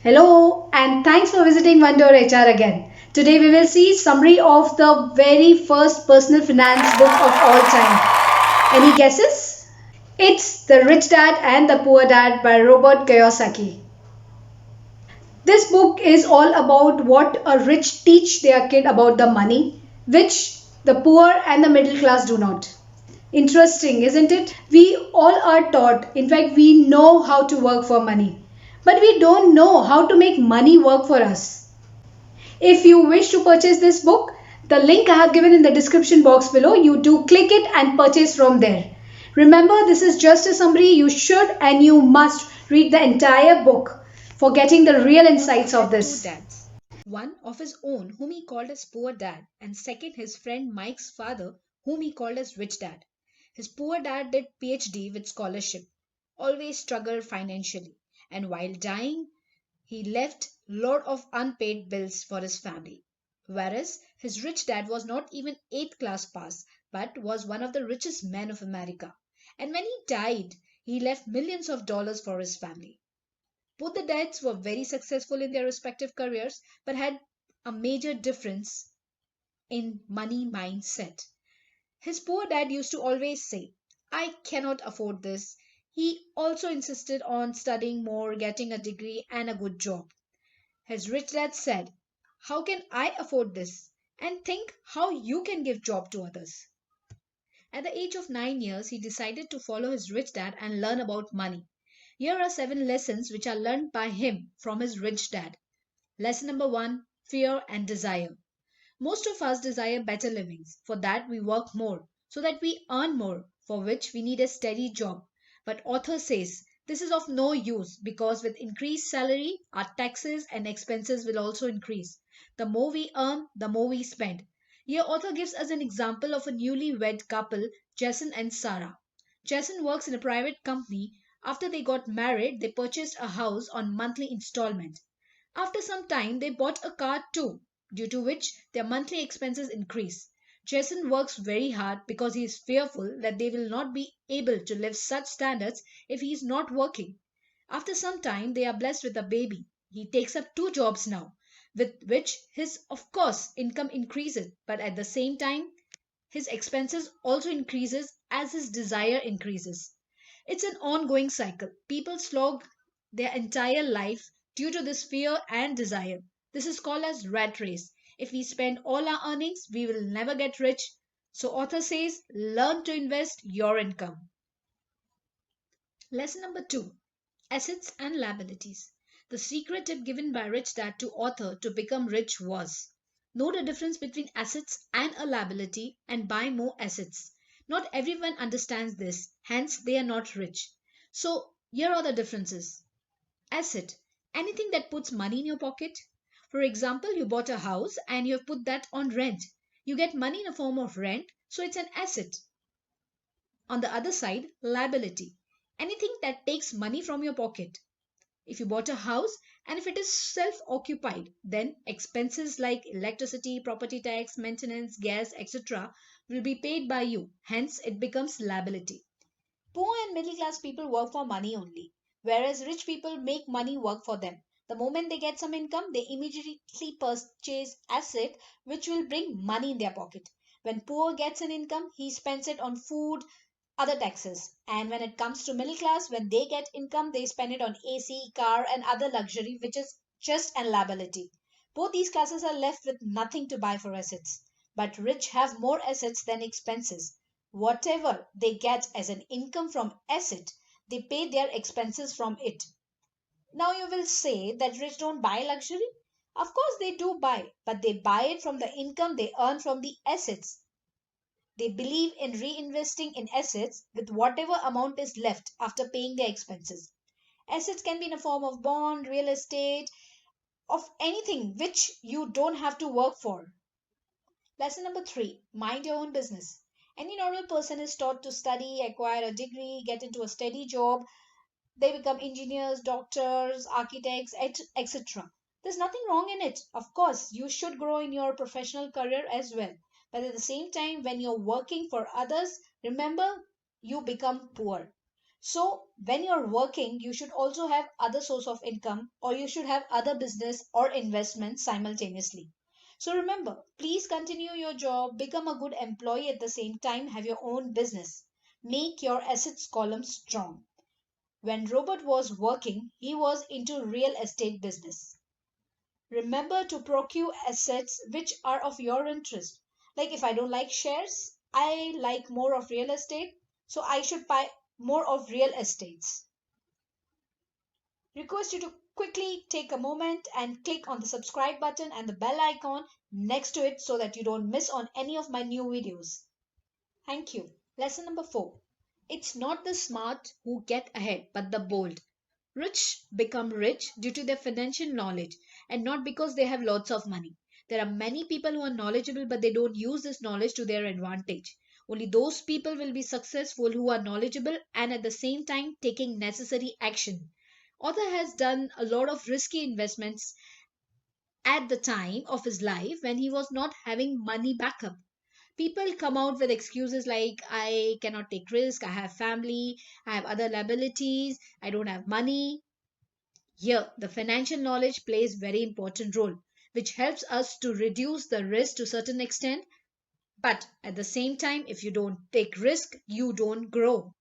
Hello and thanks for visiting One Door HR again. Today we will see summary of the very first personal finance book of all time. Any guesses? It's The Rich Dad and the Poor Dad by Robert Kiyosaki. This book is all about what a rich teach their kid about the money, which the poor and the middle class do not. Interesting, isn't it? We all are taught, in fact, we know how to work for money, but we don't know how to make money work for us. If you wish to purchase this book, the link I have given in the description box below, you do click it and purchase from there. Remember, this is just a summary. You should and you must read the entire book for getting the real insights of this. Two dads. One of his own, whom he called as poor dad, and second his friend Mike's father, whom he called as rich dad. His poor dad did PhD with scholarship, always struggled financially, and while dying, he left lot of unpaid bills for his family. Whereas his rich dad was not even 8th class pass, but was one of the richest men of America. And when he died, he left millions of dollars for his family. Both the dads were very successful in their respective careers, but had a major difference in money mindset. His poor dad used to always say, I cannot afford this. He also insisted on studying more, getting a degree, and a good job. His rich dad said, how can I afford this? And think how you can give job to others. At the age of 9 years, he decided to follow his rich dad and learn about money. Here are 7 lessons which are learned by him from his rich dad. Lesson number 1, fear and desire. Most of us desire better livings. For that, we work more, so that we earn more, for which we need a steady job. But author says this is of no use because with increased salary, our taxes and expenses will also increase. The more we earn, the more we spend. Here, author gives us an example of a newly-wed couple, Jason and Sarah. Jason works in a private company. After they got married, they purchased a house on monthly installment. After some time, they bought a car too, due to which their monthly expenses increase. Jason works very hard because he is fearful that they will not be able to live such standards if he is not working. After some time, they are blessed with a baby. He takes up 2 jobs now, with which his, of course, income increases, but at the same time, his expenses also increases as his desire increases. It's an ongoing cycle. People slog their entire life due to this fear and desire. This is called as rat race. If we spend all our earnings, we will never get rich. So author says, learn to invest your income. Lesson number 2, assets and liabilities. The secret tip given by Rich Dad to author to become rich was know the difference between assets and a liability and buy more assets. Not everyone understands this, hence they are not rich. So here are the differences. Asset, anything that puts money in your pocket. For example, you bought a house and you have put that on rent. You get money in a form of rent, so it's an asset. On the other side, liability, anything that takes money from your pocket. If you bought a house and if it is self occupied, then expenses like electricity, property tax, maintenance, gas, etc. will be paid by you. Hence, it becomes liability. Poor and middle class people work for money only, whereas rich people make money work for them. The moment they get some income, they immediately purchase asset which will bring money in their pocket. When poor gets an income, he spends it on food, other taxes. And when it comes to middle class, when they get income, they spend it on AC, car, and other luxury, which is just a liability. Both these classes are left with nothing to buy for assets. But rich have more assets than expenses. Whatever they get as an income from asset, they pay their expenses from it. Now you will say that rich don't buy luxury. Of course they do buy, but they buy it from the income they earn from the assets. They believe in reinvesting in assets with whatever amount is left after paying their expenses. Assets can be in a form of bond, real estate, of anything which you don't have to work for. Lesson number 3, mind your own business. Any normal person is taught to study, acquire a degree, get into a steady job. They become engineers, doctors, architects, etc. There's nothing wrong in it. Of course, you should grow in your professional career as well. But at the same time, when you're working for others, remember you become poor. So when you're working, you should also have other source of income, or you should have other business or investments simultaneously. So remember, please continue your job, become a good employee at the same time, have your own business. Make your assets column strong. When Robert was working, he was into real estate business. Remember to procure assets which are of your interest. Like if I don't like shares, I like more of real estate, so I should buy more of real estates. Request you to quickly take a moment and click on the subscribe button and the bell icon next to it so that you don't miss on any of my new videos. Thank you. Lesson number 4. It's not the smart who get ahead, but the bold. Rich become rich due to their financial knowledge and not because they have lots of money. There are many people who are knowledgeable but they don't use this knowledge to their advantage. Only those people will be successful who are knowledgeable and at the same time taking necessary action. Author has done a lot of risky investments at the time of his life when he was not having money backup. People come out with excuses like, I cannot take risk, I have family, I have other liabilities, I don't have money. Here, the financial knowledge plays very important role, which helps us to reduce the risk to certain extent. But at the same time, if you don't take risk, you don't grow.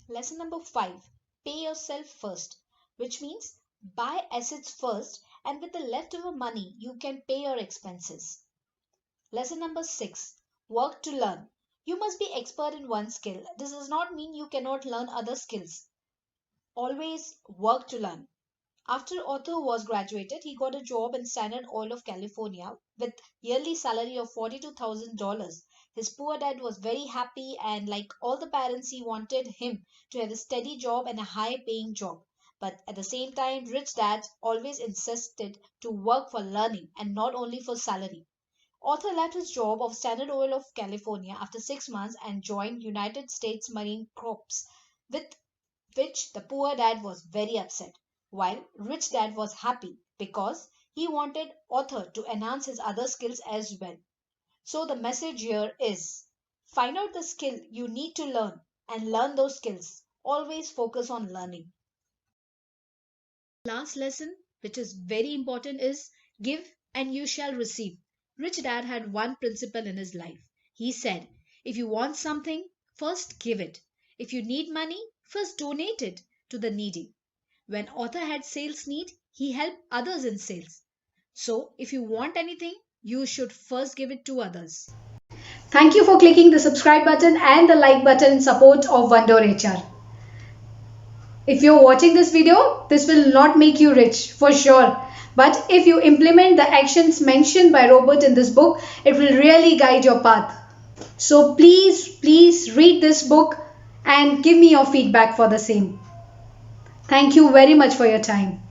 Lesson number 5. Pay yourself first, which means buy assets first and with the leftover money, you can pay your expenses. Lesson number 6. Work to learn. You must be expert in one skill. This does not mean you cannot learn other skills. Always work to learn. After author was graduated, he got a job in Standard Oil of California with yearly salary of $42,000. His poor dad was very happy and like all the parents he wanted him to have a steady job and a high paying job. But at the same time, rich dad always insisted to work for learning and not only for salary. Author left his job of Standard Oil of California after 6 months and joined United States Marine Corps, with which the poor dad was very upset, while rich dad was happy because he wanted author to enhance his other skills as well. So the message here is find out the skill you need to learn and learn those skills. Always focus on learning. Last lesson, which is very important, is give and you shall receive. Rich dad had one principle in his life. He said, if you want something, first give it. If you need money, first donate it to the needy. When author had sales need, he helped others in sales. So if you want anything, you should first give it to others. Thank you for clicking the subscribe button and the like button in support of One HR. If you're watching this video, this will not make you rich for sure. But if you implement the actions mentioned by Robert in this book, it will really guide your path. So please read this book and give me your feedback for the same. Thank you very much for your time.